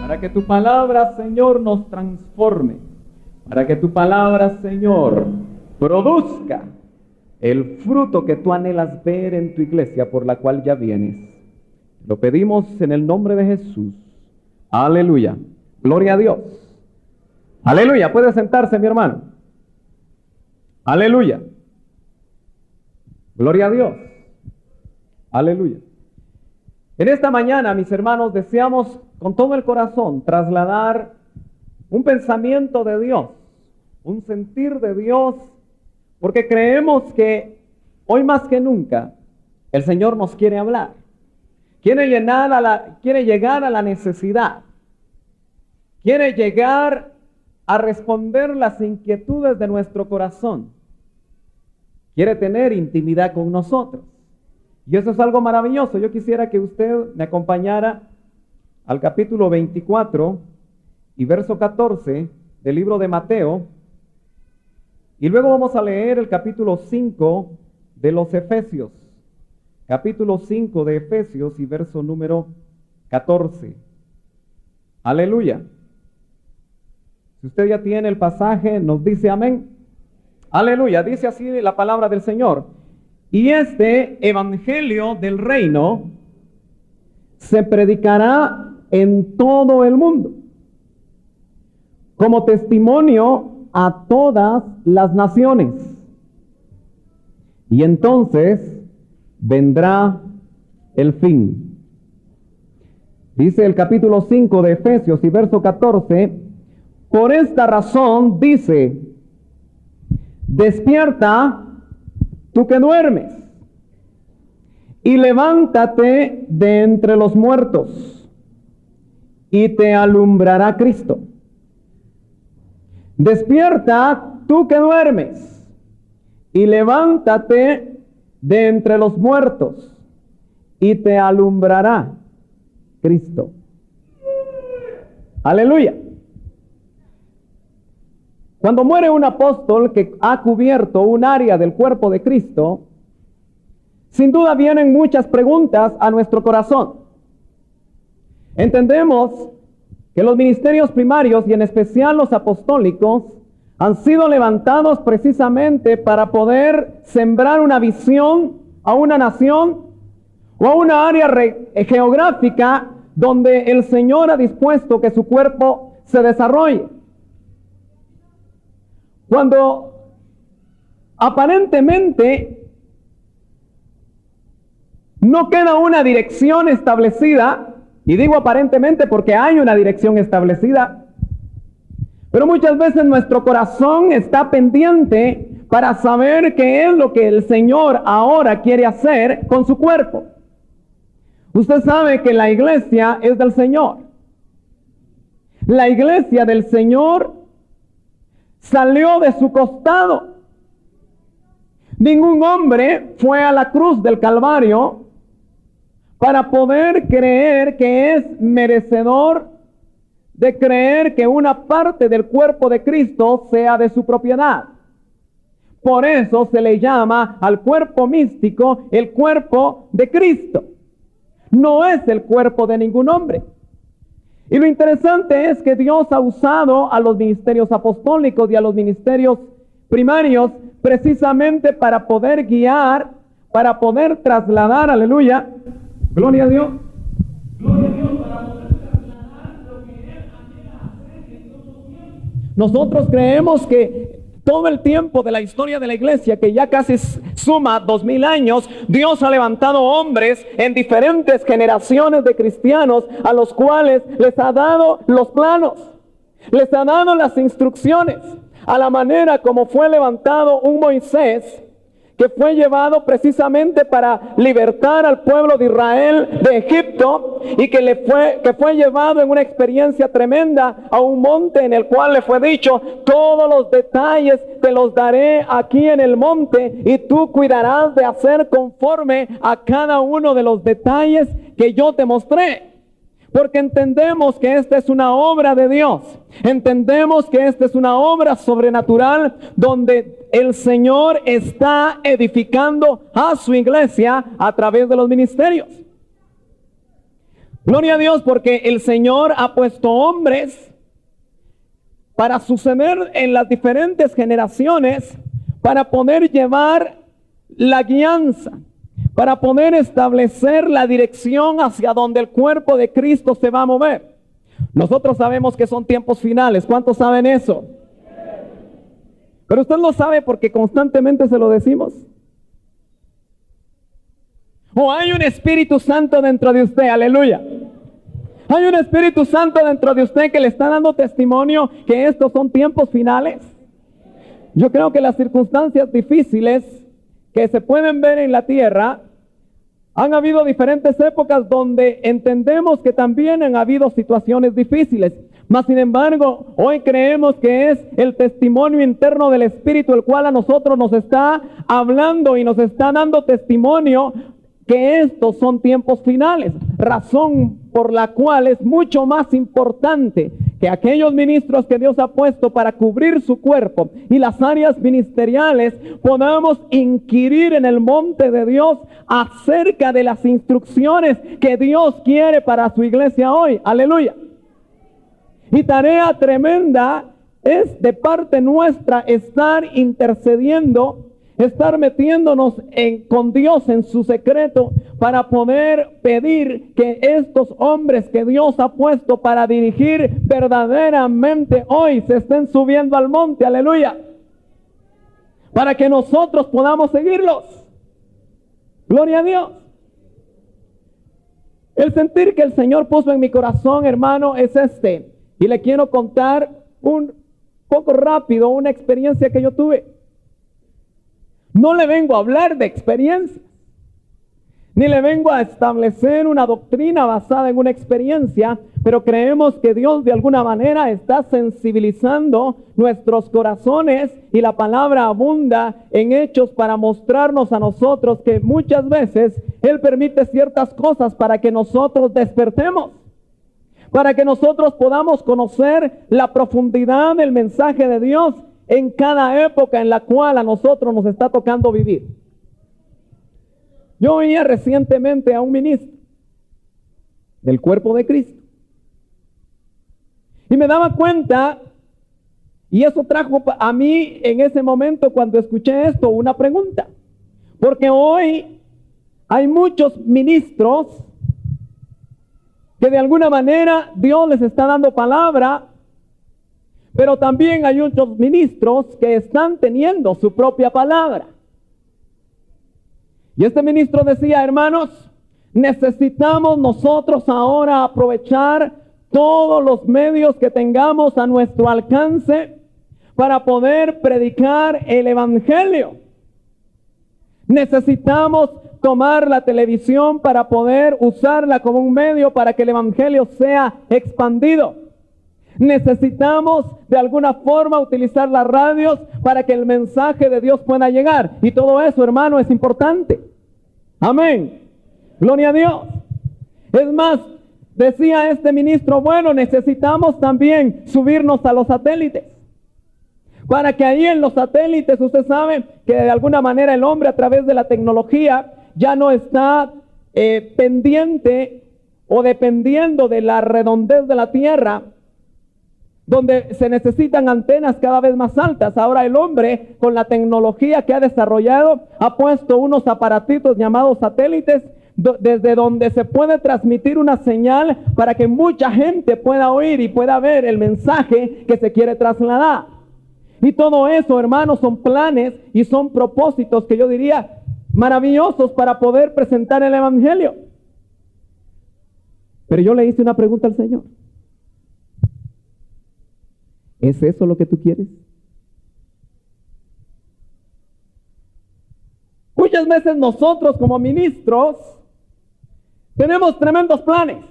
para que tu palabra, Señor, nos transforme, para que tu palabra, Señor, produzca el fruto que tú anhelas ver en tu iglesia por la cual ya vienes. Lo pedimos en el nombre de Jesús. Aleluya. Gloria a Dios. Aleluya. Puede sentarse, mi hermano. Aleluya. Gloria a Dios. Aleluya. En esta mañana, mis hermanos, deseamos con todo el corazón trasladar un pensamiento de Dios, un sentir de Dios, porque creemos que hoy más que nunca el Señor nos quiere hablar. Quiere llegar a la necesidad. Quiere llegar a responder las inquietudes de nuestro corazón. Quiere tener intimidad con nosotros. Y eso es algo maravilloso. Yo quisiera que usted me acompañara al capítulo 24 y verso 14 del libro de Mateo. Y luego vamos a leer el capítulo 5 de los Efesios. Capítulo 5 de Efesios y verso número 14. Aleluya. Si usted ya tiene el pasaje, nos dice amén. Aleluya. Dice así la palabra del Señor. Y este evangelio del reino se predicará en todo el mundo como testimonio a todas las naciones. Y entonces vendrá el fin. Dice el capítulo 5 de Efesios y verso 14, por esta razón dice, despierta tú que duermes, y levántate de entre los muertos, y te alumbrará Cristo. Despierta tú que duermes, y levántate de entre los muertos, y te alumbrará Cristo. Aleluya. Cuando muere un apóstol que ha cubierto un área del cuerpo de Cristo, sin duda vienen muchas preguntas a nuestro corazón. Entendemos que los ministerios primarios y en especial los apostólicos han sido levantados precisamente para poder sembrar una visión a una nación o a una área geográfica donde el Señor ha dispuesto que su cuerpo se desarrolle. Cuando aparentemente no queda una dirección establecida, y digo aparentemente porque hay una dirección establecida, pero muchas veces nuestro corazón está pendiente para saber qué es lo que el Señor ahora quiere hacer con su cuerpo. Usted sabe que la iglesia es del Señor. La iglesia del Señor salió de su costado. Ningún hombre fue a la cruz del Calvario para poder creer que es merecedor de creer que una parte del cuerpo de Cristo sea de su propiedad. Por eso se le llama al cuerpo místico el cuerpo de Cristo. No es el cuerpo de ningún hombre. Y lo interesante es que Dios ha usado a los ministerios apostólicos y a los ministerios primarios precisamente para poder guiar, para poder trasladar, aleluya, gloria a Dios, gloria a Dios, para poder trasladar lo que Él anhela hacer en todo tiempo. Nosotros creemos que todo el tiempo de la historia de la iglesia, que ya casi suma 2000 años, Dios ha levantado hombres en diferentes generaciones de cristianos a los cuales les ha dado los planos, les ha dado las instrucciones, a la manera como fue levantado un Moisés que fue llevado precisamente para libertar al pueblo de Israel de Egipto y que fue llevado en una experiencia tremenda a un monte en el cual le fue dicho, todos los detalles te los daré aquí en el monte y tú cuidarás de hacer conforme a cada uno de los detalles que yo te mostré. Porque entendemos que esta es una obra de Dios. Entendemos que esta es una obra sobrenatural donde el Señor está edificando a su iglesia a través de los ministerios. Gloria a Dios, porque el Señor ha puesto hombres para suceder en las diferentes generaciones, para poder llevar la guianza, para poder establecer la dirección hacia donde el cuerpo de Cristo se va a mover. Nosotros sabemos que son tiempos finales. ¿Cuántos saben eso? Pero usted lo sabe porque constantemente se lo decimos. O hay un Espíritu Santo dentro de usted, aleluya. Hay un Espíritu Santo dentro de usted que le está dando testimonio que estos son tiempos finales. Yo creo que las circunstancias difíciles que se pueden ver en la tierra, han habido diferentes épocas donde entendemos que también han habido situaciones difíciles. Mas sin embargo, hoy creemos que es el testimonio interno del Espíritu el cual a nosotros nos está hablando y nos está dando testimonio que estos son tiempos finales, razón por la cual es mucho más importante que aquellos ministros que Dios ha puesto para cubrir su cuerpo y las áreas ministeriales podamos inquirir en el monte de Dios acerca de las instrucciones que Dios quiere para su iglesia hoy. Aleluya. Y tarea tremenda es de parte nuestra estar intercediendo, estar metiéndonos con Dios en su secreto para poder pedir que estos hombres que Dios ha puesto para dirigir verdaderamente hoy se estén subiendo al monte, aleluya, para que nosotros podamos seguirlos. Gloria a Dios. El sentir que el Señor puso en mi corazón, hermano, es este, y le quiero contar un poco rápido una experiencia que yo tuve. No le vengo a hablar de experiencias, ni le vengo a establecer una doctrina basada en una experiencia, pero creemos que Dios de alguna manera está sensibilizando nuestros corazones y la palabra abunda en hechos para mostrarnos a nosotros que muchas veces Él permite ciertas cosas para que nosotros despertemos, para que nosotros podamos conocer la profundidad del mensaje de Dios en cada época en la cual a nosotros nos está tocando vivir. Yo oía recientemente a un ministro del cuerpo de Cristo y me daba cuenta, y eso trajo a mí en ese momento cuando escuché esto una pregunta, porque hoy hay muchos ministros que de alguna manera Dios les está dando palabra, pero también hay muchos ministros que están teniendo su propia palabra. Y este ministro decía, hermanos, necesitamos nosotros ahora aprovechar todos los medios que tengamos a nuestro alcance para poder predicar el evangelio. Necesitamos tomar la televisión para poder usarla como un medio para que el evangelio sea expandido. Necesitamos de alguna forma utilizar las radios para que el mensaje de Dios pueda llegar. Y todo eso, hermano, es importante. Amén. Gloria a Dios. Es más, decía este ministro, bueno, necesitamos también subirnos a los satélites. Para que ahí en los satélites, usted sabe que de alguna manera el hombre a través de la tecnología ya no está pendiente o dependiendo de la redondez de la tierra, donde se necesitan antenas cada vez más altas. Ahora el hombre, con la tecnología que ha desarrollado, ha puesto unos aparatitos llamados satélites, desde donde se puede transmitir una señal para que mucha gente pueda oír y pueda ver el mensaje que se quiere trasladar. Y todo eso, hermanos, son planes y son propósitos que yo diría maravillosos para poder presentar el evangelio. Pero yo le hice una pregunta al Señor. ¿Es eso lo que tú quieres? Muchas veces nosotros como ministros tenemos tremendos planes.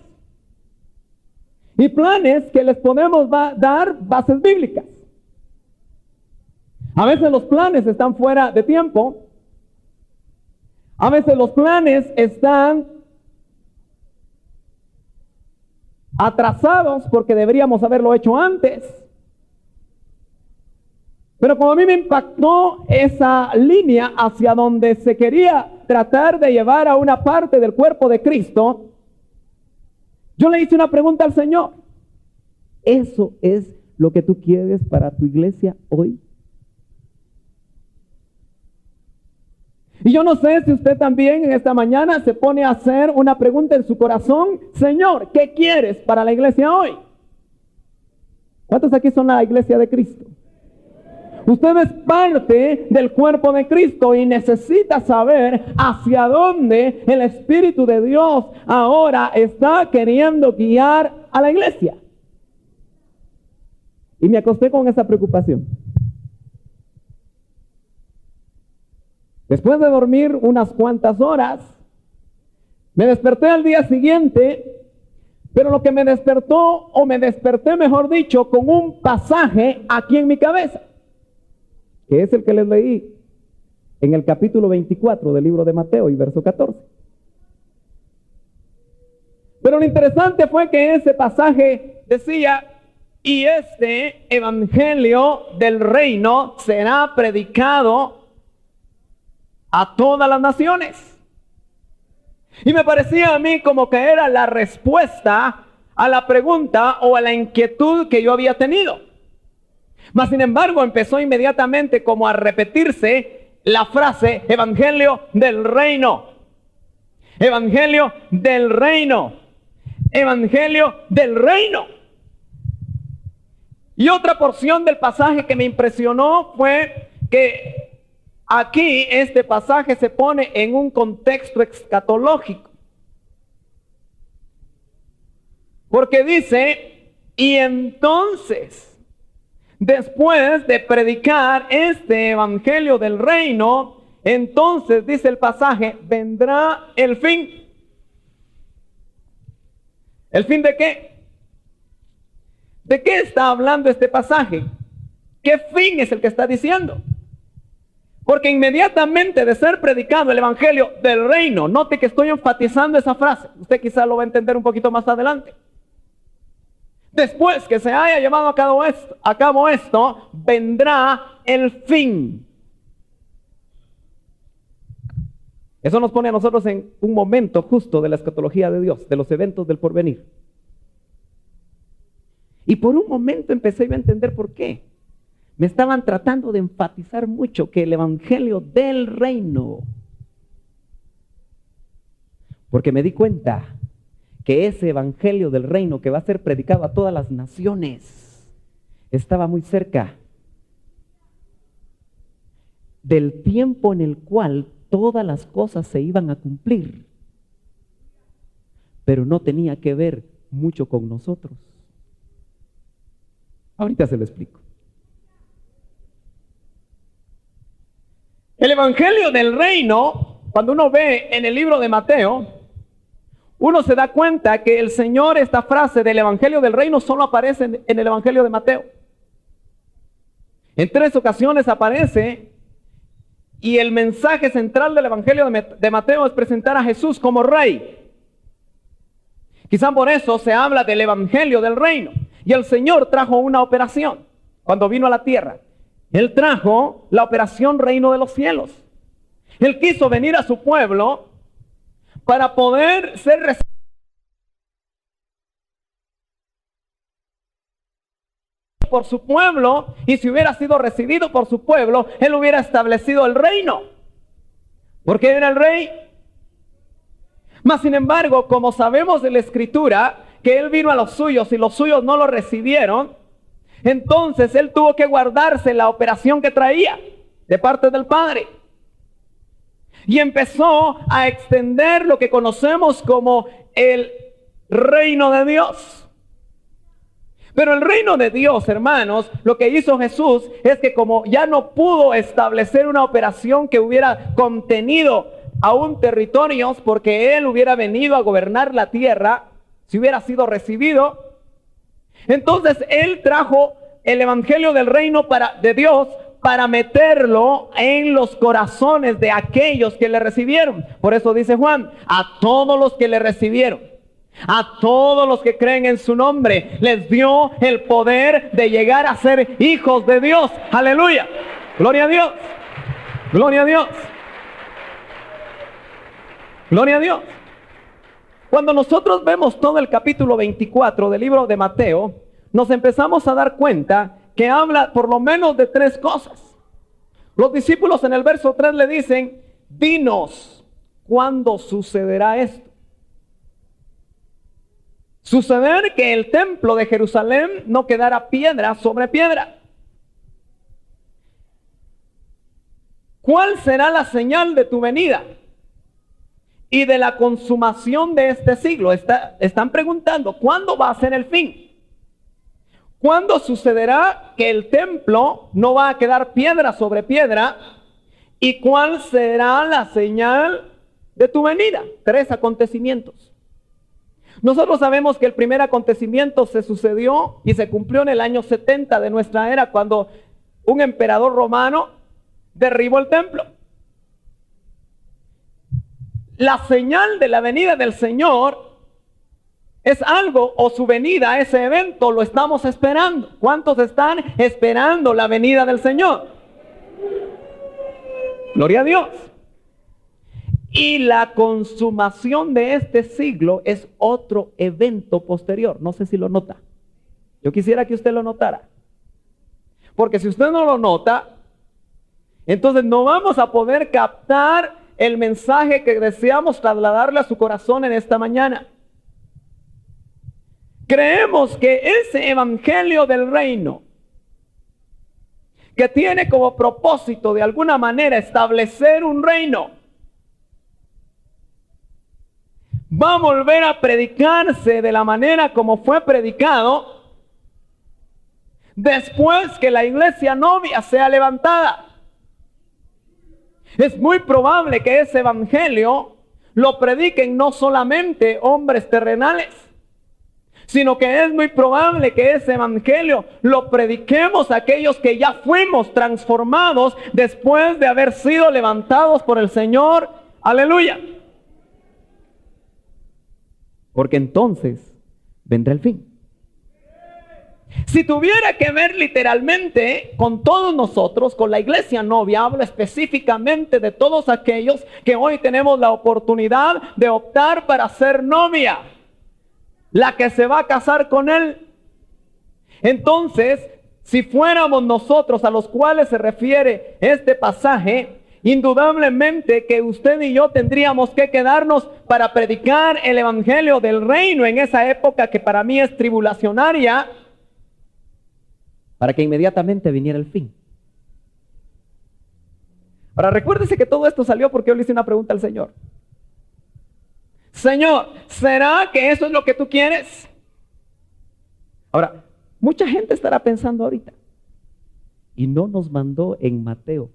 Y planes que les podemos dar bases bíblicas. A veces los planes están fuera de tiempo. A veces los planes están atrasados porque deberíamos haberlo hecho antes. Pero como a mí me impactó esa línea hacia donde se quería tratar de llevar a una parte del cuerpo de Cristo, Yo le hice una pregunta al Señor. ¿Eso es lo que tú quieres para tu iglesia hoy? Y yo no sé si usted también en esta mañana se pone a hacer una pregunta en su corazón. Señor, ¿qué quieres para la iglesia hoy? ¿Cuántos aquí son la iglesia de Cristo? Usted es parte del cuerpo de Cristo y necesita saber hacia dónde el Espíritu de Dios ahora está queriendo guiar a la iglesia. Y me acosté con esa preocupación. Después de dormir unas cuantas horas, me desperté al día siguiente, pero lo que me despertó, o me desperté mejor dicho, con un pasaje aquí en mi cabeza, que es el que les leí en el capítulo 24 del libro de Mateo y verso 14. Pero lo interesante fue que ese pasaje decía: y este evangelio del reino será predicado a todas las naciones. Y me parecía a mí como que era la respuesta a la pregunta o a la inquietud que yo había tenido. Mas sin embargo empezó inmediatamente como a repetirse la frase evangelio del reino, evangelio del reino, evangelio del reino. Y otra porción del pasaje que me impresionó fue que aquí este pasaje se pone en un contexto escatológico. Porque dice: y entonces, después de predicar este evangelio del reino, entonces dice el pasaje, vendrá el fin. ¿El fin de qué? ¿De qué está hablando este pasaje? ¿Qué fin es el que está diciendo? Porque inmediatamente de ser predicado el evangelio del reino, note que estoy enfatizando esa frase, usted quizá lo va a entender un poquito más adelante. Después que se haya llevado a cabo esto, vendrá el fin. Eso nos pone a nosotros en un momento justo de la escatología de Dios, de los eventos del porvenir. Y por un momento empecé yo a entender por qué. Me estaban tratando de enfatizar mucho que el evangelio del reino. Porque me di cuenta que ese evangelio del reino que va a ser predicado a todas las naciones estaba muy cerca del tiempo en el cual todas las cosas se iban a cumplir. Pero no tenía que ver mucho con nosotros. Ahorita se lo explico. El evangelio del reino, cuando uno ve en el libro de Mateo, uno se da cuenta que el Señor, esta frase del evangelio del reino solo aparece en el evangelio de Mateo. En 3 ocasiones aparece, y el mensaje central del evangelio de Mateo es presentar a Jesús como rey. Quizá por eso se habla del evangelio del reino. Y el Señor trajo una operación cuando vino a la tierra. Él trajo la operación reino de los cielos. Él quiso venir a su pueblo para poder ser recibido por su pueblo, y si hubiera sido recibido por su pueblo, Él hubiera establecido el reino, porque era el rey. Mas sin embargo, como sabemos de la Escritura, que Él vino a los suyos y los suyos no lo recibieron, entonces Él tuvo que guardarse la operación que traía de parte del Padre. Y empezó a extender lo que conocemos como el reino de Dios. Pero el reino de Dios, hermanos, lo que hizo Jesús es que como ya no pudo establecer una operación que hubiera contenido aún territorios, porque Él hubiera venido a gobernar la tierra, si hubiera sido recibido, entonces Él trajo el evangelio del reino de Dios para meterlo en los corazones de aquellos que le recibieron. Por eso dice Juan, a todos los que le recibieron, a todos los que creen en su nombre, les dio el poder de llegar a ser hijos de Dios. Aleluya. Gloria a Dios. Gloria a Dios. Gloria a Dios. Cuando nosotros vemos todo el capítulo 24 del libro de Mateo, nos empezamos a dar cuenta que habla por lo menos de tres cosas. Los discípulos en el verso 3 le dicen, dinos, ¿cuándo sucederá esto? Suceder que el templo de Jerusalén no quedara piedra sobre piedra. ¿Cuál será la señal de tu venida y de la consumación de este siglo? Están preguntando, ¿cuándo va a ser el fin? ¿Cuándo sucederá que el templo no va a quedar piedra sobre piedra? ¿Y cuál será la señal de tu venida? Tres acontecimientos. Nosotros sabemos que el primer acontecimiento se sucedió y se cumplió en el año 70 de nuestra era, cuando un emperador romano derribó el templo. La señal de la venida del Señor es algo, o su venida, ese evento, lo estamos esperando. ¿Cuántos están esperando la venida del Señor? Gloria a Dios. Y la consumación de este siglo es otro evento posterior. No sé si lo nota. Yo quisiera que usted lo notara. Porque si usted no lo nota, entonces no vamos a poder captar el mensaje que deseamos trasladarle a su corazón en esta mañana. Creemos que ese evangelio del reino, que tiene como propósito de alguna manera establecer un reino, va a volver a predicarse de la manera como fue predicado después que la iglesia novia sea levantada. Es muy probable que ese evangelio lo prediquen no solamente hombres terrenales, sino que es muy probable que ese evangelio lo prediquemos aquellos que ya fuimos transformados después de haber sido levantados por el Señor. Aleluya. Porque entonces vendrá el fin. Si tuviera que ver literalmente con todos nosotros, con la iglesia novia, hablo específicamente de todos aquellos que hoy tenemos la oportunidad de optar para ser novia, la que se va a casar con él. Entonces, si fuéramos nosotros a los cuales se refiere este pasaje, indudablemente que usted y yo tendríamos que quedarnos para predicar el evangelio del reino en esa época que para mí es tribulacionaria, para que inmediatamente viniera el fin. Ahora recuérdese que todo esto salió porque yo le hice una pregunta al Señor. Señor, ¿será que eso es lo que tú quieres? Ahora, mucha gente estará pensando ahorita, y no nos mandó en Mateo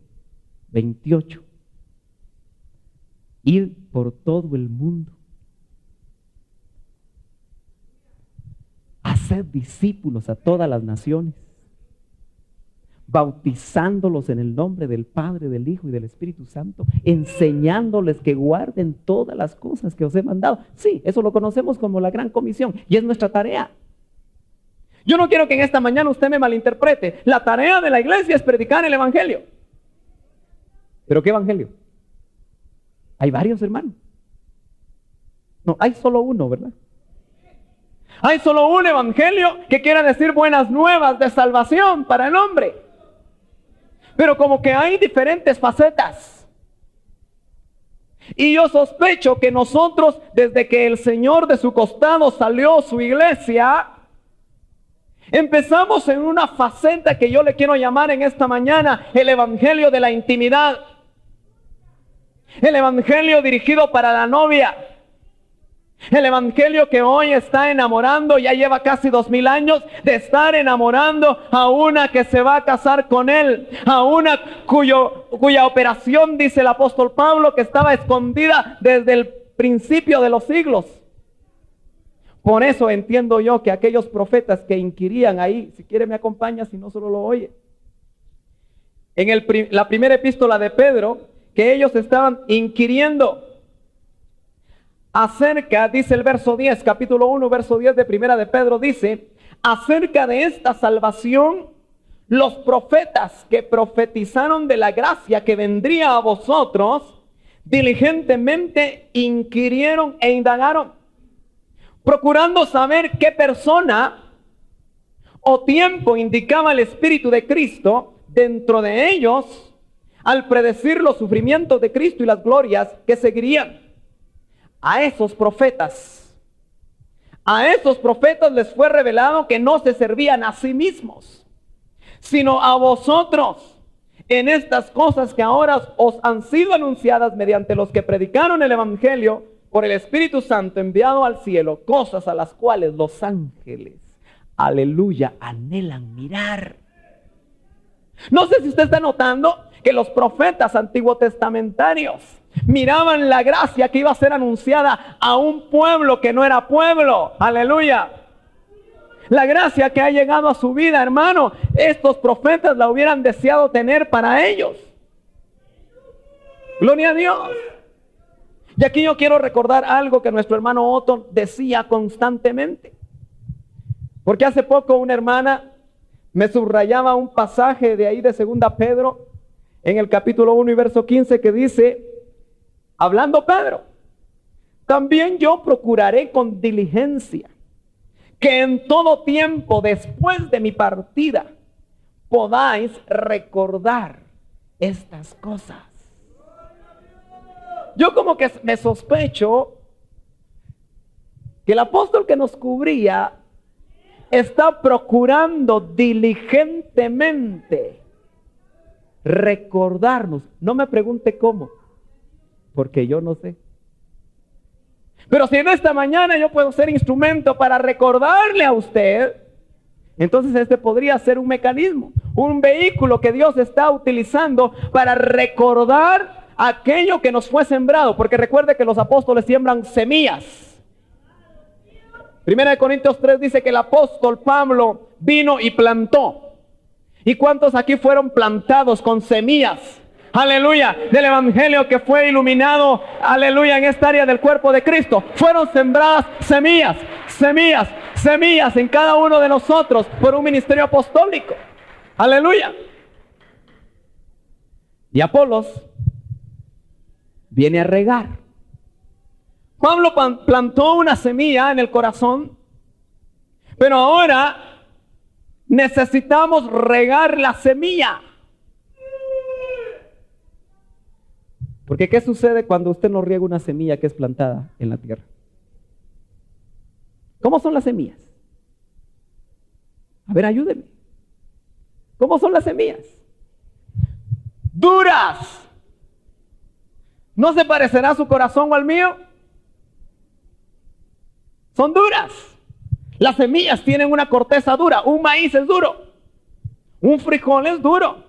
28 ir por todo el mundo, hacer discípulos a todas las naciones, bautizándolos en el nombre del Padre, del Hijo y del Espíritu Santo, enseñándoles que guarden todas las cosas que os he mandado. Sí, eso lo conocemos como la Gran Comisión y es nuestra tarea. Yo no quiero que en esta mañana usted me malinterprete. La tarea de la iglesia es predicar el evangelio. ¿Pero qué evangelio? Hay varios, hermanos. No, hay solo uno, ¿verdad? Hay solo un evangelio que quiere decir buenas nuevas de salvación para el hombre. Pero como que hay diferentes facetas. Y yo sospecho que nosotros, desde que el Señor de su costado salió su iglesia, empezamos en una faceta que yo le quiero llamar en esta mañana el evangelio de la intimidad. El evangelio dirigido para la novia. El evangelio que hoy está enamorando, ya lleva casi 2000 años de estar enamorando a una que se va a casar con él, a una cuya operación, dice el apóstol Pablo, que estaba escondida desde el principio de los siglos. Por eso entiendo yo que aquellos profetas que inquirían ahí, si quiere me acompaña, si no solo lo oye. En la primera epístola de Pedro, que ellos estaban inquiriendo acerca, dice el verso 10, capítulo 1, verso 10 de primera de Pedro, dice, acerca de esta salvación, los profetas que profetizaron de la gracia que vendría a vosotros, diligentemente inquirieron e indagaron. procurando saber qué persona o tiempo indicaba el Espíritu de Cristo dentro de ellos al predecir los sufrimientos de Cristo y las glorias que seguirían. A esos profetas les fue revelado que no se servían a sí mismos, sino a vosotros en estas cosas que ahora os han sido anunciadas mediante los que predicaron el Evangelio por el Espíritu Santo enviado al cielo, cosas a las cuales los ángeles, aleluya, anhelan mirar. No sé si usted está notando que los profetas antiguo testamentarios miraban la gracia que iba a ser anunciada a un pueblo que no era pueblo. Aleluya. La gracia que ha llegado a su vida, hermano, estos profetas la hubieran deseado tener para ellos. Gloria a Dios. Y aquí yo quiero recordar algo que nuestro hermano Otto decía constantemente. Porque hace poco una hermana me subrayaba un pasaje de ahí de 2 Pedro, en el capítulo 1 y verso 15, que dice, hablando Pedro, también yo procuraré con diligencia que en todo tiempo después de mi partida podáis recordar estas cosas. Yo como que me sospecho que el apóstol que nos cubría está procurando diligentemente recordarnos. No me pregunte cómo, porque yo no sé. Pero si en esta mañana yo puedo ser instrumento para recordarle a usted, entonces este podría ser un mecanismo, un vehículo que Dios está utilizando para recordar aquello que nos fue sembrado. Porque recuerde que los apóstoles siembran semillas. 1 Corintios 3 dice que el apóstol Pablo vino y plantó. ¿Y cuántos aquí fueron plantados con semillas? Aleluya, del evangelio que fue iluminado, aleluya, en esta área del cuerpo de Cristo. Fueron sembradas semillas en cada uno de nosotros por un ministerio apostólico. Aleluya. Y Apolos viene a regar. Pablo plantó una semilla en el corazón, pero ahora necesitamos regar la semilla. Porque ¿qué sucede cuando usted no riega una semilla que es plantada en la tierra? ¿Cómo son las semillas? A ver, ayúdeme. ¿Cómo son las semillas? Duras. ¿No se parecerá su corazón o al mío? Son duras. Las semillas tienen una corteza dura. Un maíz es duro. Un frijol es duro.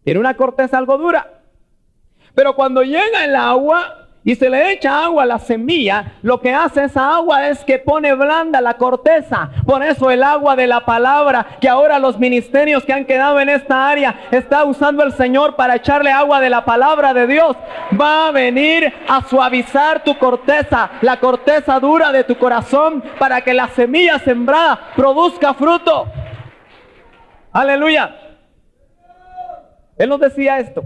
Tiene una corteza algo dura. Pero cuando llega el agua y se le echa agua a la semilla, lo que hace esa agua es que pone blanda la corteza. Por eso el agua de la palabra, que ahora los ministerios que han quedado en esta área está usando el Señor para echarle agua de la palabra de Dios, va a venir a suavizar tu corteza, la corteza dura de tu corazón, para que la semilla sembrada produzca fruto. Aleluya. Él nos decía esto: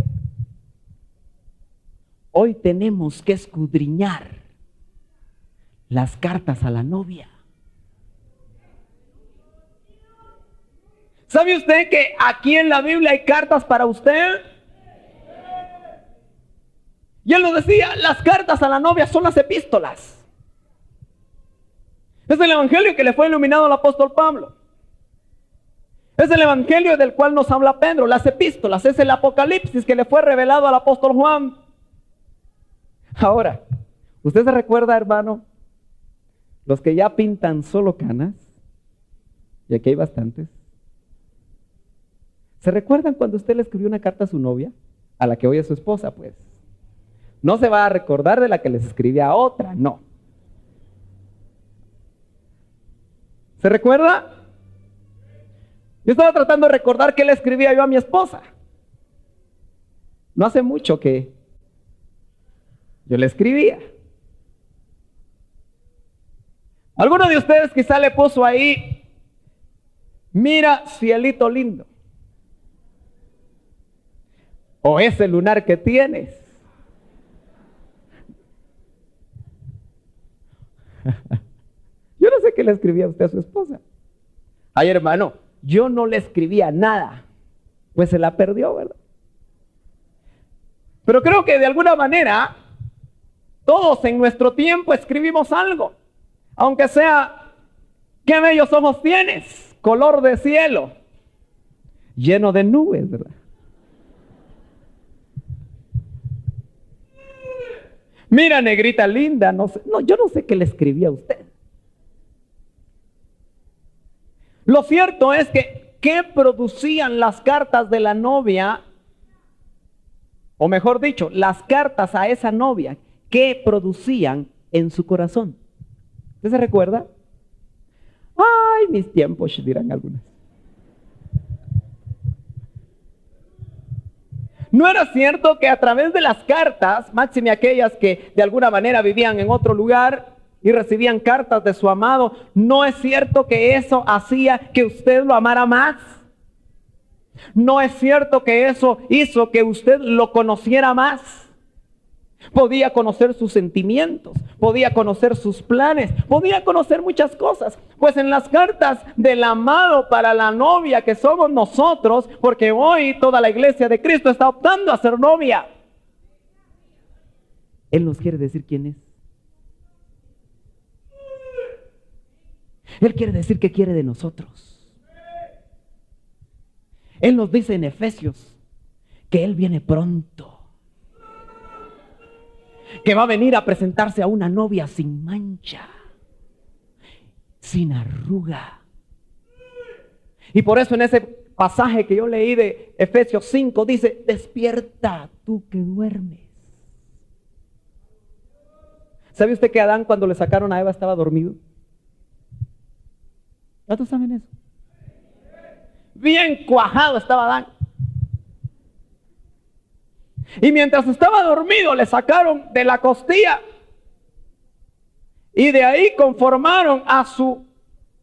hoy tenemos que escudriñar las cartas a la novia. ¿Sabe usted que aquí en la Biblia hay cartas para usted? Y él nos decía, las cartas a la novia son las epístolas. Es el evangelio que le fue iluminado al apóstol Pablo. Es el evangelio del cual nos habla Pedro. Las epístolas es el apocalipsis que le fue revelado al apóstol Juan. Ahora, ¿usted se recuerda, hermano, los que ya pintan solo canas? Y aquí hay bastantes. ¿Se recuerdan cuando usted le escribió una carta a su novia? A la que hoy es su esposa, pues. No se va a recordar de la que les escribía a otra, no. ¿Se recuerda? Yo estaba tratando de recordar qué le escribía yo a mi esposa. No hace mucho que yo le escribía. Alguno de ustedes quizá le puso ahí, mira cielito lindo, o ese lunar que tienes. sé qué le escribía usted a su esposa. Ay, hermano, yo no le escribía nada. Pues se la perdió, ¿verdad? Pero creo que de alguna manera todos en nuestro tiempo escribimos algo. Aunque sea, qué bellos ojos tienes, color de cielo, lleno de nubes, ¿verdad? Mira, negrita linda, no sé, no, yo no sé qué le escribía a usted. Lo cierto es que, ¿qué producían las cartas de la novia? O mejor dicho, las cartas a esa novia, ¿qué producían en su corazón? ¿Usted se recuerda? Ay, mis tiempos, dirán algunas. ¿No era cierto que a través de las cartas, máxime aquellas que de alguna manera vivían en otro lugar y recibían cartas de su amado, no es cierto que eso hacía que usted lo amara más? ¿No es cierto que eso hizo que usted lo conociera más? Podía conocer sus sentimientos, podía conocer sus planes, podía conocer muchas cosas. Pues en las cartas del amado para la novia que somos nosotros, porque hoy toda la iglesia de Cristo está optando a ser novia, Él nos quiere decir quién es. Él quiere decir qué quiere de nosotros. Él nos dice en Efesios que Él viene pronto, que va a venir a presentarse a una novia sin mancha, sin arruga. Y por eso en ese pasaje que yo leí de Efesios 5 dice, despierta tú que duermes. ¿Sabe usted que Adán cuando le sacaron a Eva estaba dormido? ¿Cuántos saben eso? Bien cuajado estaba Adán. Y mientras estaba dormido le sacaron de la costilla y de ahí conformaron a su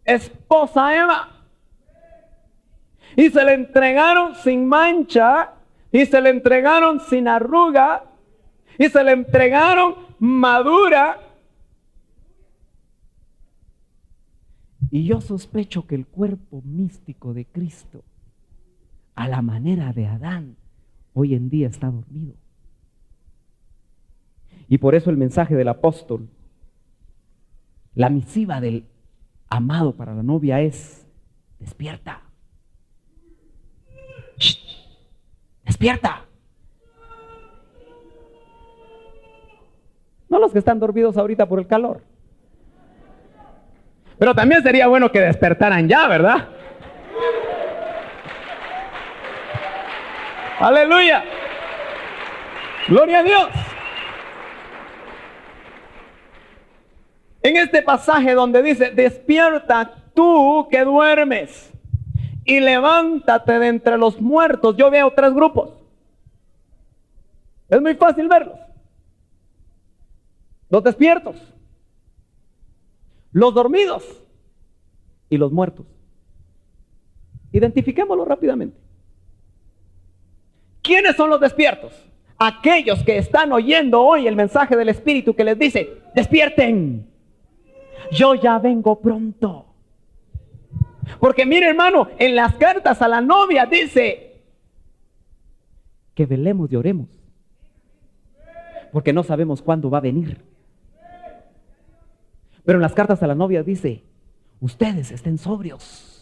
esposa Eva. Y se le entregaron sin mancha, y se le entregaron sin arruga, y se le entregaron madura. Y yo sospecho que el cuerpo místico de Cristo, a la manera de Adán, hoy en día está dormido. Y por eso el mensaje del apóstol, la misiva del amado para la novia es, despierta. ¡Shh! Despierta. No los que están dormidos ahorita por el calor. Pero también sería bueno que despertaran ya, ¿verdad? Aleluya. Gloria a Dios. En este pasaje donde dice, despierta tú que duermes y levántate de entre los muertos. Yo veo tres grupos. Es muy fácil verlos. Los despiertos, los dormidos y los muertos. Identifiquémoslos rápidamente. ¿Quiénes son los despiertos? Aquellos que están oyendo hoy el mensaje del Espíritu que les dice, despierten, yo ya vengo pronto. Porque mire, hermano, en las cartas a la novia dice que velemos y oremos, porque no sabemos cuándo va a venir. Pero en las cartas a la novia dice, ustedes estén sobrios.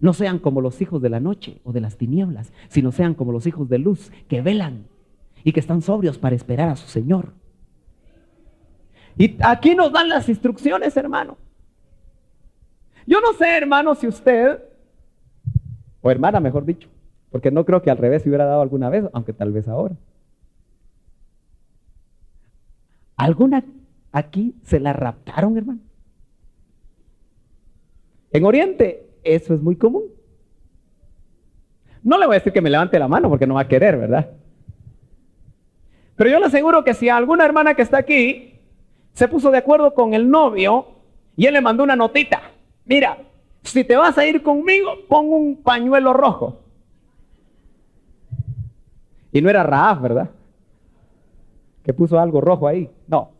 No sean como los hijos de la noche o de las tinieblas, sino sean como los hijos de luz, que velan y que están sobrios para esperar a su Señor. Y aquí nos dan las instrucciones, hermano. Yo no sé, hermano, si usted, o hermana, mejor dicho, porque no creo que al revés se hubiera dado alguna vez, aunque tal vez ahora. ¿Alguna aquí se la raptaron, hermano? En Oriente eso es muy común. No le voy a decir que me levante la mano porque no va a querer, ¿verdad? Pero yo le aseguro que si alguna hermana que está aquí se puso de acuerdo con el novio y él le mandó una notita, mira, si te vas a ir conmigo, pon un pañuelo rojo. Y no era Rahab, ¿verdad? Que puso algo rojo ahí. No.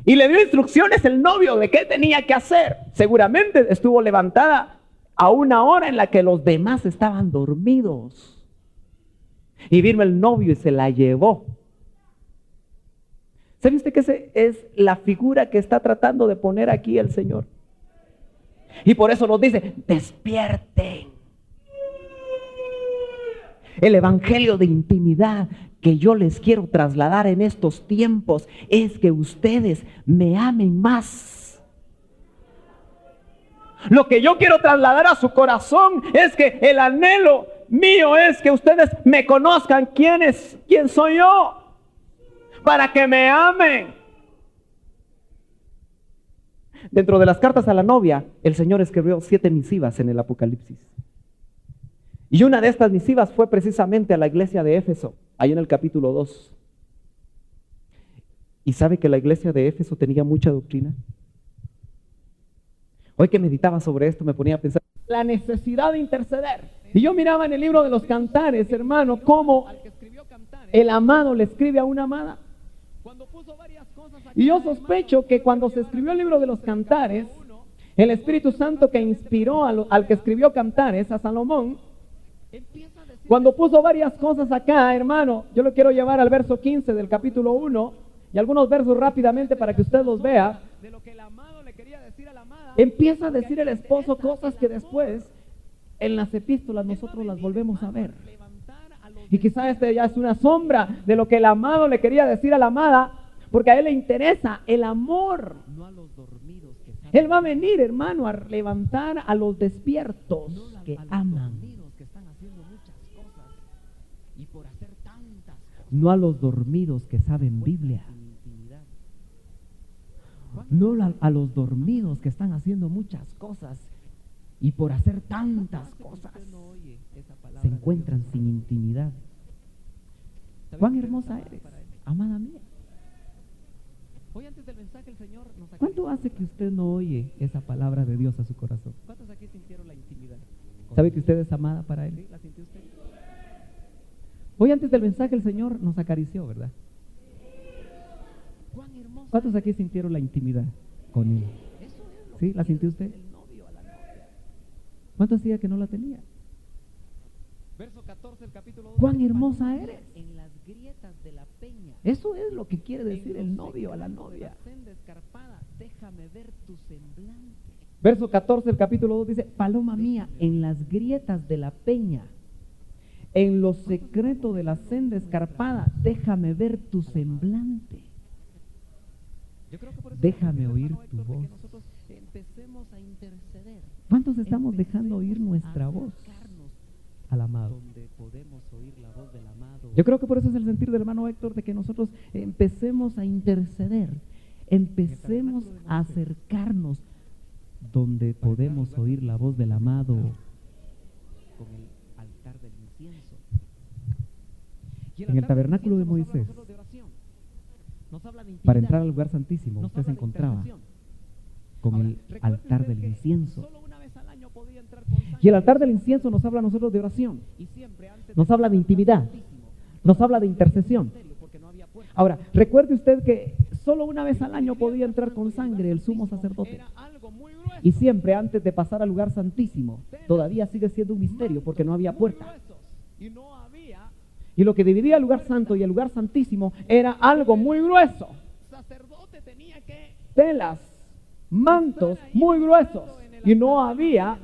Y le dio instrucciones el novio de qué tenía que hacer. Seguramente estuvo levantada a una hora en la que los demás estaban dormidos. Y vino el novio y se la llevó. ¿Sabe usted que esa es la figura que está tratando de poner aquí el Señor? Y por eso nos dice, despierten. El evangelio de intimidad que yo les quiero trasladar en estos tiempos es que ustedes me amen más. Lo que yo quiero trasladar a su corazón es que el anhelo mío es que ustedes me conozcan quién soy yo, para que me amen. Dentro de las cartas a la novia, el Señor escribió 7 misivas en el Apocalipsis. Y una de estas misivas fue precisamente a la iglesia de Éfeso, ahí en el capítulo 2. ¿Y sabe que la iglesia de Éfeso tenía mucha doctrina? Hoy que meditaba sobre esto me ponía a pensar la necesidad de interceder. Y yo miraba en el libro de los Cantares, hermano, cómo el amado le escribe a una amada. Y yo sospecho que cuando se escribió el libro de los Cantares, el Espíritu Santo que inspiró al que escribió Cantares, a Salomón, cuando puso varias cosas acá, hermano, yo lo quiero llevar al verso 15 del capítulo 1 y algunos versos rápidamente para que usted los vea. Empieza a decir el esposo cosas que después en las epístolas nosotros las volvemos a ver. Y quizá este ya es una sombra de lo que el amado le quería decir a la amada, porque a él le interesa el amor. Él va a venir, hermano, a levantar a los despiertos que aman. No a los dormidos que saben Biblia. No a los dormidos que están haciendo muchas cosas y por hacer tantas cosas se encuentran sin intimidad. Cuán hermosa eres, amada mía. ¿Cuánto hace que usted no oye esa palabra de Dios a su corazón? ¿Cuántos aquí sintieron la intimidad? ¿Sabe que usted es amada para Él? ¿La sintió usted? Hoy antes del mensaje el Señor nos acarició, ¿verdad? ¿Cuántos aquí sintieron la intimidad con Él? ¿Sí? ¿La sintió usted? ¿Cuántos hacía que no la tenía? ¿Cuán hermosa eres? Eso es lo que quiere decir el novio a la novia. Verso 14 del capítulo 2 dice, paloma mía, en las grietas de la peña, en lo secreto de la senda escarpada, déjame ver tu semblante. Déjame oír tu voz. ¿Cuántos estamos dejando oír nuestra voz al amado? Yo creo que por eso es el sentir del hermano Héctor de que nosotros empecemos a interceder, empecemos a acercarnos donde podemos oír la voz del amado. Con el altar del incienso. En el tabernáculo de Moisés, para entrar al lugar santísimo, usted se encontraba con el altar del incienso. Y el altar del incienso nos habla a nosotros de oración, nos habla de intimidad, nos habla de intercesión. Ahora, recuerde usted que solo una vez al año podía entrar con sangre el sumo sacerdote. Y siempre antes de pasar al lugar santísimo, todavía sigue siendo un misterio porque no había puerta. Y lo que dividía el lugar santo y el lugar santísimo era algo muy grueso. Telas, mantos muy gruesos. Y no había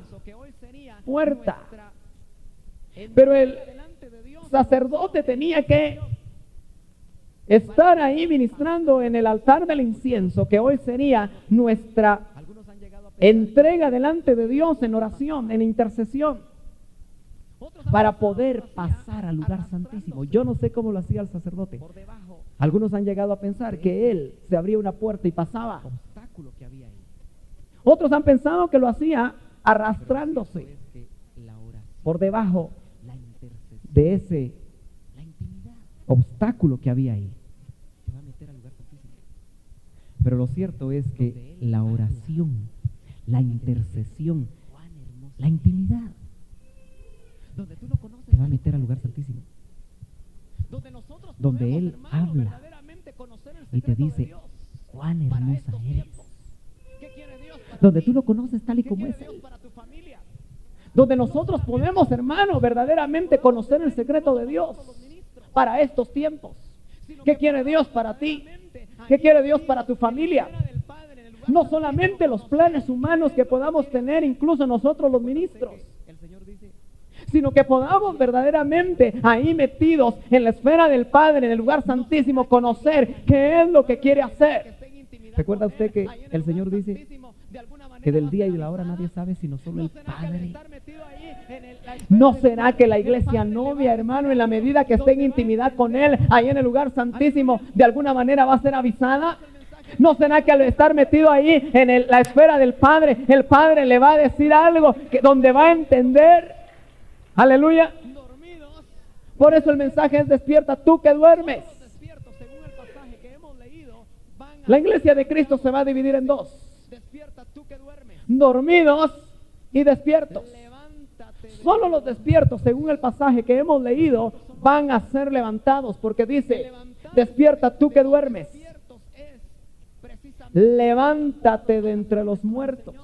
puerta. Pero el sacerdote tenía que estar ahí ministrando en el altar del incienso, que hoy sería nuestra entrega delante de Dios en oración, en intercesión, para poder pasar al lugar santísimo. Yo no sé cómo lo hacía el sacerdote. Algunos han llegado a pensar que él se abría una puerta y pasaba. Otros han pensado que lo hacía arrastrándose por debajo de ese obstáculo que había ahí. Pero lo cierto es que la oración, la intercesión, la intimidad te va a meter al lugar santísimo, donde Él habla y te dice, cuán hermosa eres. Donde tú lo conoces tal y como es Él. Donde nosotros podemos, hermano, verdaderamente conocer el secreto de Dios para estos tiempos. ¿Qué quiere Dios para ti? ¿Qué quiere Dios para tu familia? No solamente los planes humanos que podamos tener, incluso nosotros los ministros, sino que podamos verdaderamente ahí metidos en la esfera del Padre, en el lugar santísimo, conocer qué es lo que quiere hacer. ¿Recuerda usted que el Señor dice que del día y de la hora nadie sabe sino solo el Padre? ¿No será que la iglesia novia, hermano, en la medida que esté en intimidad con Él, ahí en el lugar santísimo, de alguna manera va a ser avisada? ¿No será que al estar metido ahí en la esfera del Padre, el Padre le va a decir algo donde va a entender? Aleluya. Por eso el mensaje es: despierta tú que duermes. La iglesia de Cristo se va a dividir en dos: dormidos y despiertos. Solo los despiertos, según el pasaje que hemos leído, van a ser levantados, porque dice: despierta tú que duermes, levántate de entre los muertos.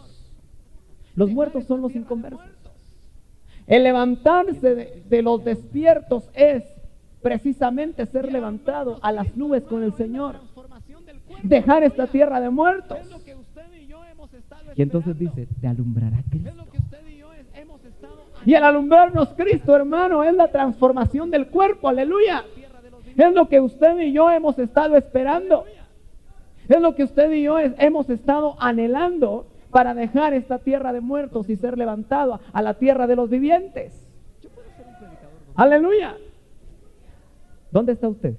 Los muertos son los inconversos. El levantarse de los despiertos es precisamente ser levantado a las nubes con el Señor, dejar esta tierra de muertos. Y entonces dice: te alumbrará Cristo. Y al alumbrarnos Cristo, hermano, es la transformación del cuerpo. Aleluya. Es lo que usted y yo hemos estado esperando. Es lo que usted y yo hemos estado anhelando para dejar esta tierra de muertos y ser levantado a la tierra de los vivientes. Aleluya. ¿Dónde está usted?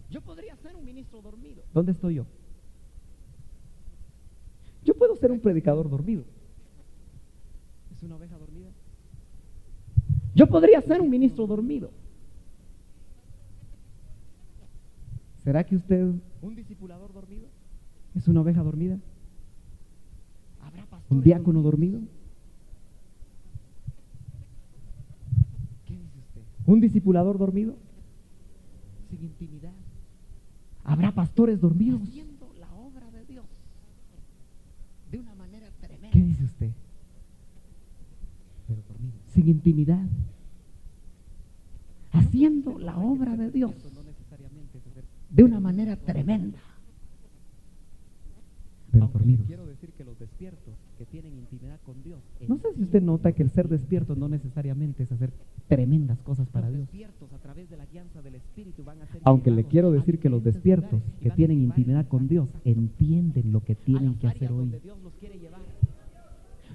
Yo podría ser un ministro dormido. ¿Dónde estoy yo? Yo puedo ser un predicador dormido. ¿Es una oveja dormida? Yo podría ser un ministro dormido. ¿Será que usted ¿Un discipulador dormido? es una oveja dormida? ¿Habrá pastores ¿Un diácono dormido? ¿Qué dice usted? ¿Un discipulador dormido? Sin intimidad, ¿Habrá pastores dormidos? haciendo la obra de Dios de una manera tremenda. ¿Qué dice usted? Pero dormido. Sin intimidad, haciendo la obra de Dios de una manera tremenda, pero dormidos. Quiero decir que los despiertos que tienen intimidad con Dios, No sé si usted nota que el ser despierto no necesariamente es hacer tremendas cosas para Dios. despiertos a través de la guianza del Espíritu van a ser Aunque le llevados quiero a decir que los diferentes despiertos lugares y que van a tienen llevar intimidad el con Dios entienden lo que a tienen las que áreas hacer hoy. donde Dios los quiere llevar.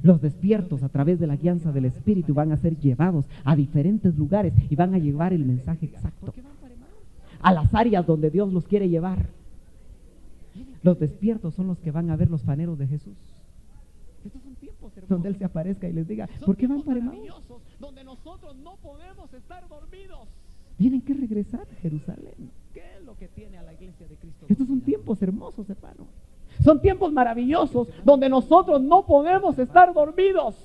Los despiertos a través de la guianza del Espíritu van a ser llevados a diferentes lugares y van a llevar el mensaje exacto ¿Por qué van para Emaús? a las áreas donde Dios los quiere llevar. Los despiertos son los que van a ver los faneros de Jesús, Estos son tiempos hermosos. donde Él se aparezca y les diga: Son ¿por qué van tiempos para Emaús? maravillosos, donde nosotros no podemos estar dormidos. Tienen que regresar a Jerusalén. ¿Qué es lo que tiene a la iglesia de Cristo? Estos son dormida? tiempos hermosos, hermano. Son tiempos maravillosos donde nosotros no podemos estar dormidos.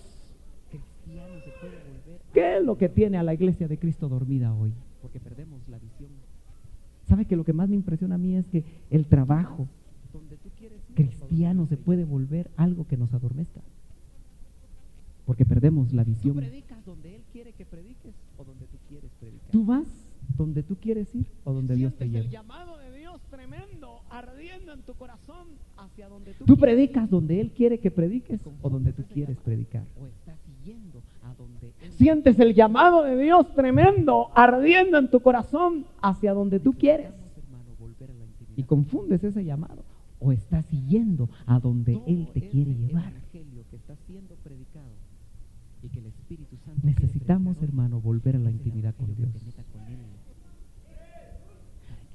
Cristiano se puede volver. ¿Qué es lo que tiene a la iglesia de Cristo dormida hoy? Porque perdemos la visión. ¿Sabe que lo que más me impresiona a mí es que el trabajo Donde tú quieres ir, cristiano se puede volver algo que nos adormezca? Porque perdemos la ¿Tú visión. predicas donde Él quiere que prediques o donde tú quieres predicar? ¿Tú vas donde tú quieres ir o donde Dios te Sientes el lleva? llamado de Dios tremendo ardiendo en tu corazón hacia donde tú ¿Tú quieres. predicas donde Él quiere que prediques o donde tú quieres predicar? O estás yendo a donde Él. Sientes el llamado de Dios tremendo ardiendo en tu corazón hacia donde tú quieres Necesitamos, hermano, volver a la intimidad. y confundes ese llamado o estás yendo a donde Todo Él te quiere ese llevar. evangelio que está siendo predicado y que el Espíritu Santo quiere Necesitamos, predicar hoy, hermano, volver a la es el intimidad con evangelio Dios. que te meta con Él.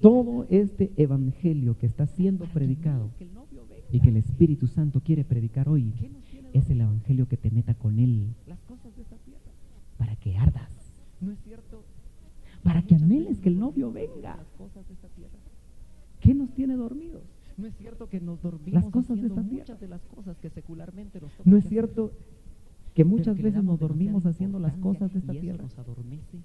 Todo este evangelio que está siendo Para que predicado no, que el novio venga. y que el Espíritu Santo quiere predicar hoy ¿Qué nos tiene es el dormidos? evangelio que te meta con Él Las cosas de esta tierra. para que ardas, ¿No es cierto? para que Muchas anheles veces que el nos novio dormimos venga. Las cosas de esta tierra. ¿Qué nos tiene dormidos? ¿No es cierto que nos dormimos Las cosas de haciendo esta tierra. muchas de las cosas que secularmente nos toca ¿No es hacer? cierto que muchas Pero que le veces damos nos dormimos demasiada haciendo las importancia cosas de esta y eso tierra? nos adormece.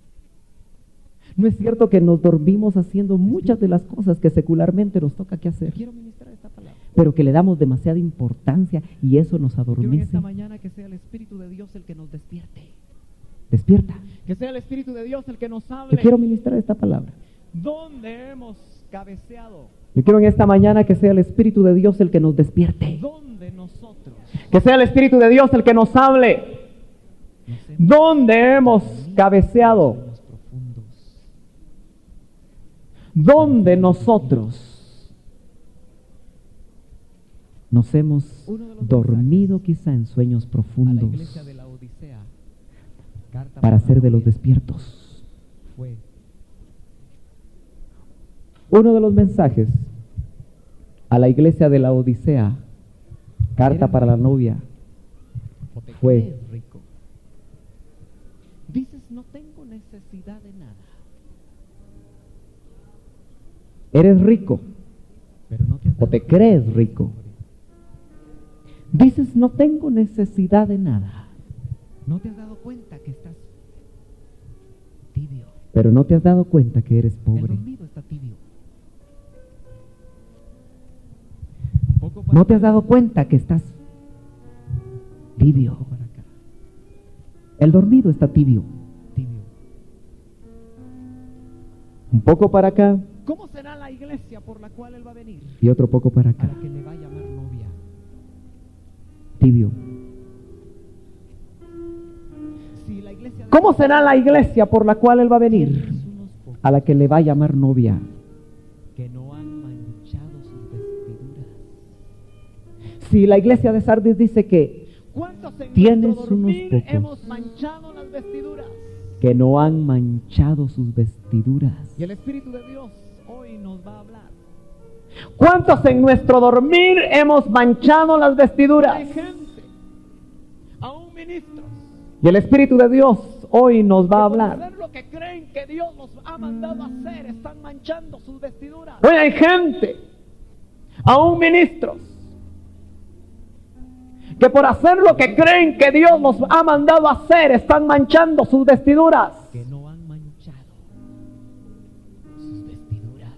No es cierto que nos dormimos haciendo muchas de las cosas que secularmente nos toca que hacer, Quiero ministrar esta palabra. pero que le damos demasiada importancia y eso nos Quiero en adormece. esta mañana que sea el Espíritu de Dios el que nos despierte. Despierta. Que sea el Espíritu de Dios el que nos Yo hable. quiero ministrar esta palabra. ¿Dónde hemos cabeceado? Yo quiero en esta mañana que sea el Espíritu de Dios el que nos despierte. ¿Dónde nosotros Que sea el Espíritu de Dios el que nos hable. nos hemos ¿Dónde hemos cabeceado? sueños profundos? ¿Dónde nosotros nos hemos Uno de los dormido quizá en sueños A la profundos iglesia de la Odisea, carta para ser de los María, despiertos? fue Uno de los mensajes a la iglesia de la Odisea, carta para la novia, o te fue- crees rico. Dices, no tengo necesidad de nada, ¿eres rico pero no te has o dado te cuenta crees que eres rico? pobre. Dices, no tengo necesidad de nada, No te has dado cuenta que estás tibio. pero no te has dado cuenta que eres El pobre. dormido está tibio. Poco para No te has acá, dado cuenta que estás tibio. poco para acá, El dormido está tibio. tibio. Un poco para acá ¿Cómo será la iglesia por la cual él va a venir? y otro poco para A acá. la que le va a llamar novia. Tibio. Si la iglesia de ¿Cómo será la iglesia por la cual él va a venir? tienes unos pocos A la que le va a llamar novia. que no han manchado sus vestiduras. Si la iglesia de Sardis dice ¿Cuántos en Tienes nuestro dormir unos pocos. hemos manchado las vestiduras? que no han manchado sus vestiduras. Y el Espíritu de Dios hoy nos va a hablar. ¿Cuántos en nuestro dormir hemos manchado las vestiduras? Hay gente, aún ministros, Y el Espíritu de Dios hoy nos va a que por hablar. hacer lo que creen que Dios los ha mandado a hacer, están manchando sus vestiduras. Hoy hay gente, aún ministros, que por hacer lo que creen que Dios los ha mandado a hacer, están manchando sus vestiduras. Que no han manchado sus vestiduras.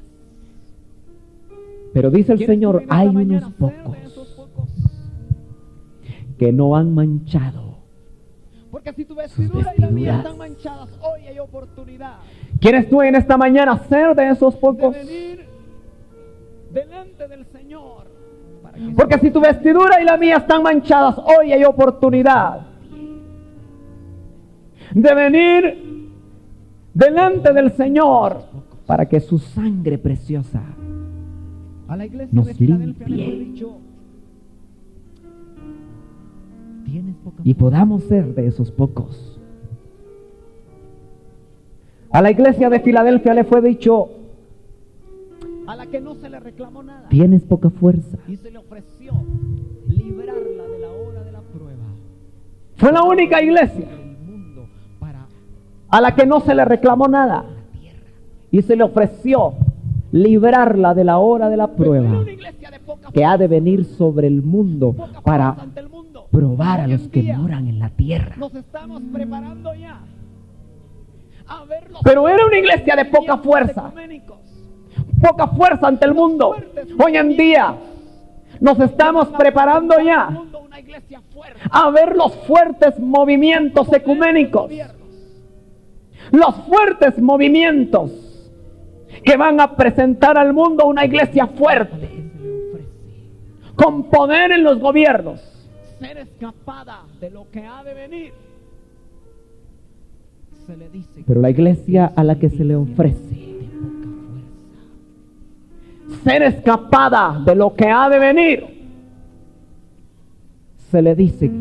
Pero dice el ¿Quieres Señor, tú en esta hay mañana unos ser de pocos esos pocos? que no han manchado. Porque si tu vestidura y la mía vestiduras. están manchadas, hoy hay oportunidad ¿Quieres tú en esta mañana ser de esos de pocos? venir delante del Señor. Para que Porque si tu vestidura y la mía están manchadas, hoy hay oportunidad de venir delante del Señor. Para que su sangre preciosa a la iglesia nos de Filadelfia le limpie. fue dicho, tienes poca y fe. podamos ser de esos pocos. A la iglesia de Filadelfia le fue dicho, A la que no se le reclamó nada Tienes poca fuerza. y se le ofreció librarla de la hora de la prueba. fue la única iglesia Del mundo para a la que no se le reclamó nada la tierra. y se le ofreció librarla de la hora de la Pero era prueba una iglesia de poca Que ha de venir sobre el mundo poca fuerza para ante el mundo. probar a Hoy los en que día moran en la tierra. Nos estamos preparando ya a ver los Pero era una iglesia de poca movimientos fuerza. ecuménicos. poca fuerza ante el mundo. Hoy en día nos estamos preparando ya Una iglesia fuerte. a ver los fuertes movimientos ecuménicos, los fuertes movimientos que van a presentar al mundo una iglesia A la fuerte, que se le ofrece con poder en los gobiernos, ser escapada de lo que ha de venir. Se le dice Pero la iglesia a la que se le ofrece de poca fuerza. ser escapada de lo que ha de venir. se le dice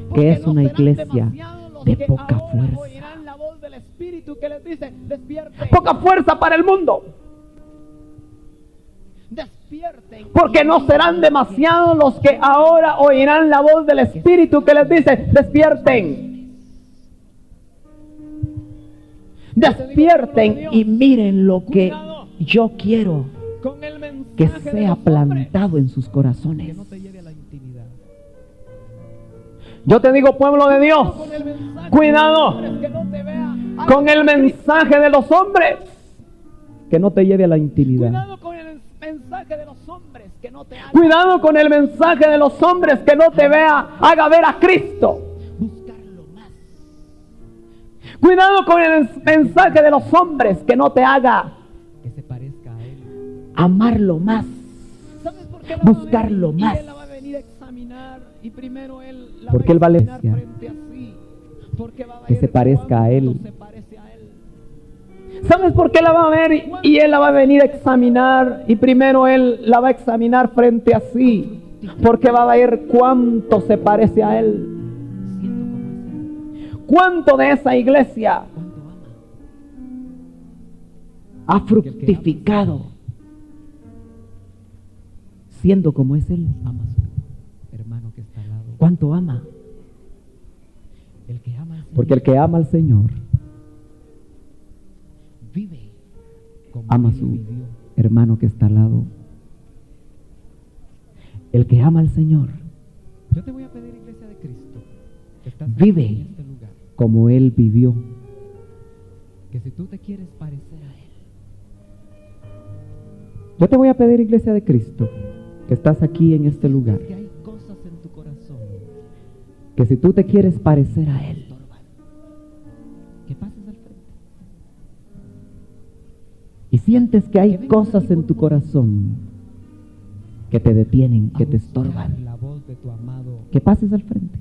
Porque que es no una serán iglesia demasiados los de que poca ahora fuerza. oirán la voz del Espíritu que les dice, despierten, Poca fuerza para el mundo, despierten. porque no serán demasiados los que ahora oirán la voz del Espíritu que les dice, despierten. Despierten y miren lo que yo quiero Con el mensaje que de sea los hombres, plantado en sus que corazones. no te lleve a la intimidad. Yo te digo, pueblo de Dios, Con el mensaje cuidado. de los hombres, que no te vea con el mensaje de los hombres que no te lleve a la intimidad. Cuidado con el mensaje de los hombres que no te haga Cuidado con el mensaje de los hombres que no te haga ver a Cristo. buscarlo más. Cuidado con el mensaje de los hombres que no te haga Que se parezca a Él. amarlo más. ¿Sabes por qué Buscarlo y más. Él la va a venir a examinar y primero Él la Porque Él va a vale- examinar frente a sí. Porque va a Que ver se parezca a Él. cuánto se parece a Él. ¿Sabes por qué la va a ver? Y Él la va a venir a examinar. Y primero Él la va a examinar frente a sí. Porque va a ver cuánto se parece a Él. Siendo como es Él. Cuánto de esa iglesia Cuánto ama. ha fructificado. Siendo como es Él. Ama a su hermano que está al lado. Cuánto ama. El que ama al Señor Porque el que ama al Señor vive como ama a Él su vivió. hermano que está al lado. El que ama al Señor Yo te voy a pedir, Iglesia de Cristo, que estás Vive. aquí en este lugar, como Él vivió. que si tú te quieres parecer a Él, Yo te voy a pedir, iglesia de Cristo, que estás aquí en este lugar, que hay cosas en tu corazón que si tú te quieres parecer a que Él, estorban, que pases al frente. y sientes que hay cosas en tu corazón que te detienen, que A te buscar estorban, la voz de tu amado. que pases al frente,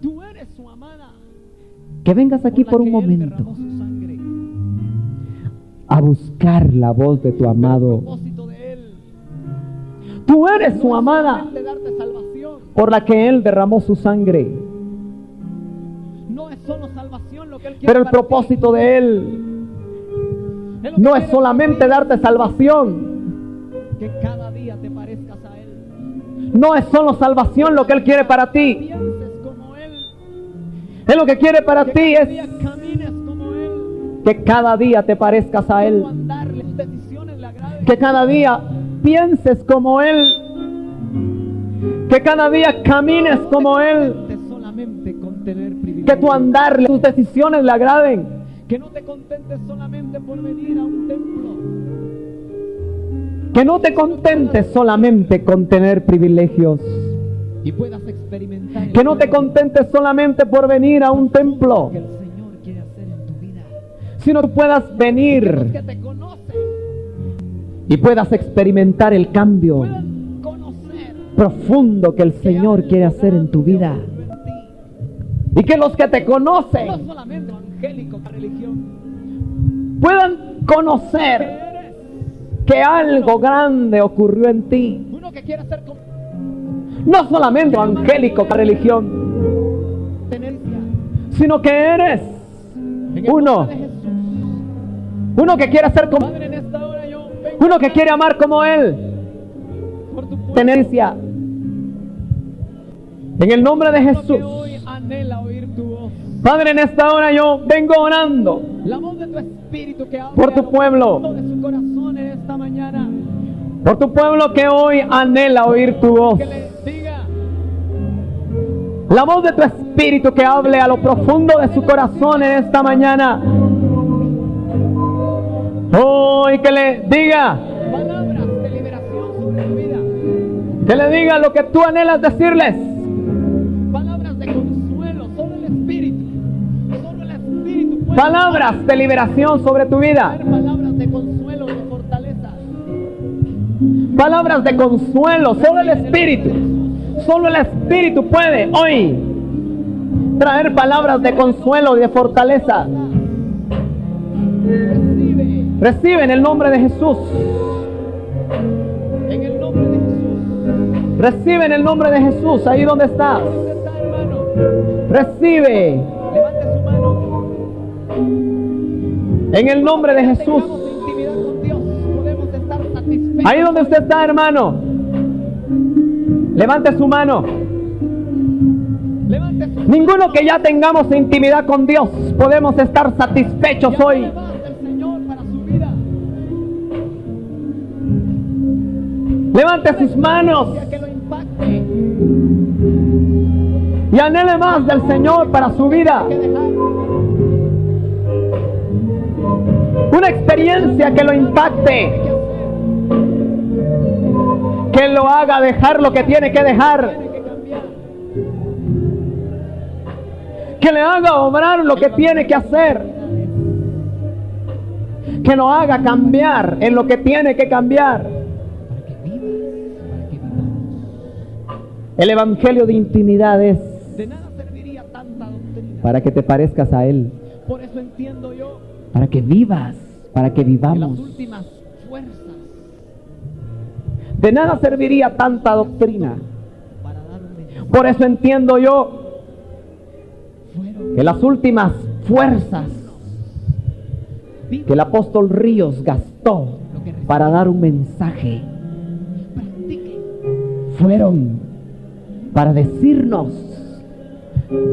Tú eres su amada. que vengas aquí la por un que Él momento derramó su sangre. a buscar la voz de tu El amado. propósito de Él Tú eres su no es amada solamente darte salvación. por la que Él derramó su sangre, No es solo salvación lo que Él quiere. pero el para ti. propósito de Él Él lo que no quiere es solamente para ti darte salvación, que cada día te parezcas a Él. no es solo salvación lo que Él quiere para ti. Pienses como Él. Él lo que quiere para Que ti cada es día camines como Él. que cada día te parezcas a Que Él, tu andar, tus decisiones le agraden. que cada día pienses como Él, que cada día camines como Él, contentes solamente con tener privilegios. que tu andar, tus decisiones le agraden, Que no te contentes solamente por venir a un templo. que no te contentes solamente con tener privilegios, Y puedas experimentar. el que no te poder contentes solamente por venir a un templo, Que el Señor quiere hacer en tu vida. sino que puedas que los venir que te conocen y puedas experimentar el cambio puedan conocer profundo que el Señor quiere hacer en tu vida, y que los que te No conocen solamente evangélico, la religión. puedan Que conocer eres que algo grande ocurrió en ti. uno que quiere hacer como No solamente evangélico, la religión, tenencia. sino que eres En el uno, nombre de Jesús. uno que quiere ser como, Padre, en esta hora yo vengo uno que quiere amar como Él, por tu pueblo. tenencia. En el nombre de Que Jesús, hoy anhela oír tu voz. Padre, en esta hora yo vengo orando La voz de tu espíritu que habla por tu pueblo, de su corazón en esta mañana. por tu pueblo que hoy anhela oír tu voz. Que le diga La voz de tu espíritu que hable a lo profundo de su corazón en esta mañana. Hoy que le diga, palabras de liberación sobre tu vida. que le diga lo que tú anhelas decirles. Palabras de consuelo, solo el espíritu. Solo el espíritu puede Palabras de liberación sobre tu vida. traer palabras de consuelo, de fortaleza. Palabras de consuelo. Solo el Espíritu. Solo el Espíritu puede hoy traer palabras de consuelo y de fortaleza. Recibe Recibe en el nombre de Jesús. en el nombre de Jesús. Recibe en el nombre de Jesús. Ahí donde estás. ¿Dónde está, hermano? Recibe Levante su mano. en el nombre de Jesús. Tengamos intimidad con Dios. Podemos estar satisfechos. Ahí donde usted está, hermano. Levante su mano. Levante su mano. Ninguno que ya tengamos intimidad con Dios podemos estar satisfechos Y hoy. hable más del Señor para su vida. Levante sus manos Sea que lo impacte. y anhele más del Señor para su vida. Que dejar. Una experiencia que lo impacte, que lo haga dejar lo que tiene que dejar, que le haga obrar lo que tiene que hacer, que lo haga cambiar en lo que tiene que cambiar. El evangelio de intimidad es De nada serviría tanta doctrina. para que te parezcas a Él, Por eso entiendo yo para que vivas, para que que las vivamos. últimas fuerzas de nada serviría tanta doctrina. para dar un mensaje Por eso entiendo yo fueron que las últimas fuerzas que el apóstol Ríos gastó lo que Para dar un mensaje practiquen. fueron para decirnos: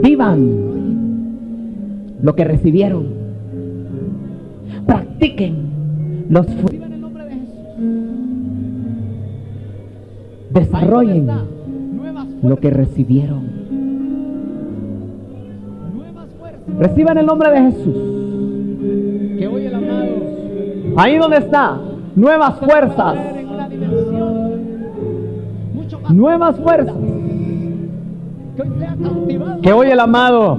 vivan lo que recibieron, practiquen los Viva en el nombre de Jesús. desarrollen Ahí donde está, nuevas lo que fuerzas, recibieron. nuevas fuerzas. reciban el nombre de Jesús. Que hoy el amado Ahí donde está, nuevas fuerzas, en una dimensión mucho más nuevas fuerzas. que hoy sea cautivado. Que hoy el amado,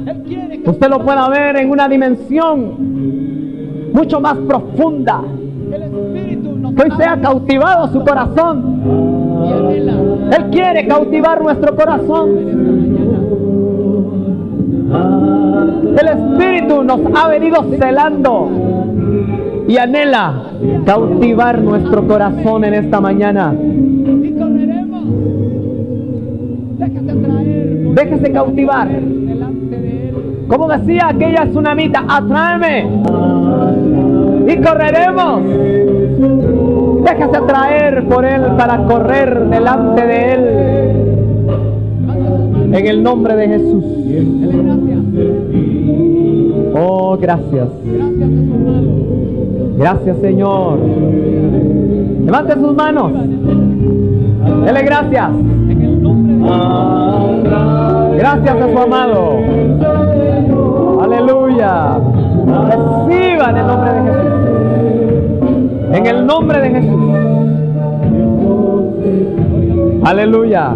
Él quiere que usted lo pueda ver en una dimensión mucho más profunda. el Espíritu nos Que hoy sea cautivado su corazón. y anhela Él quiere cautivar nuestro corazón. esta mañana. El Espíritu nos ha venido celando y anhela cautivar nuestro corazón en esta mañana. Y correremos. Déjate atraer. por Déjese Él, cautivar. delante de Él. Como decía aquella tsunamita, atráeme y correremos. Déjese atraer por Él para correr delante de Él. En el nombre de Jesús. Dele gracias. Oh, gracias. Gracias a su amado. Gracias, Señor. Levante sus manos. Dele gracias. En el nombre de Gracias a su amado. Aleluya. Reciba en el nombre de Jesús. En el nombre de Jesús. Aleluya.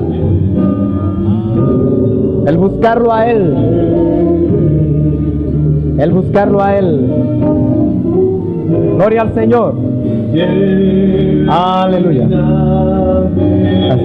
El buscarlo a Él. El buscarlo a Él. Gloria al Señor. Aleluya. Gracias.